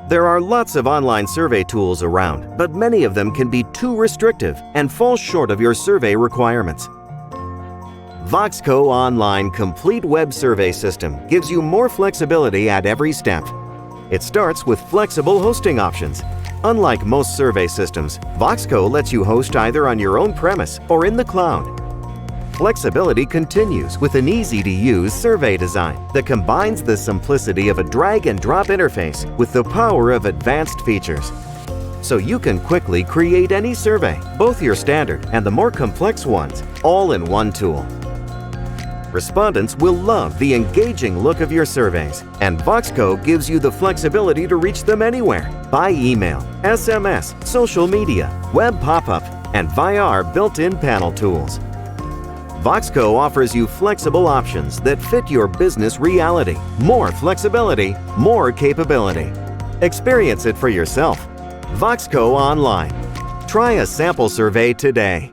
There are lots of online survey tools around, but many of them can be too restrictive and fall short of your survey requirements. Voxco Online Complete Web Survey System gives you more flexibility at every step. It starts with flexible hosting options. Unlike most survey systems, Voxco lets you host either on your own premise or in the cloud. Flexibility continues with an easy-to-use survey design that combines the simplicity of a drag-and-drop interface with the power of advanced features. So you can quickly create any survey, both your standard and the more complex ones, all in one tool. Respondents will love the engaging look of your surveys, and Voxco gives you the flexibility to reach them anywhere, by email, SMS, social media, web pop-up, and via our built-in panel tools. Voxco offers you flexible options that fit your business reality. More flexibility, more capability. Experience it for yourself. Voxco Online. Try a sample survey today.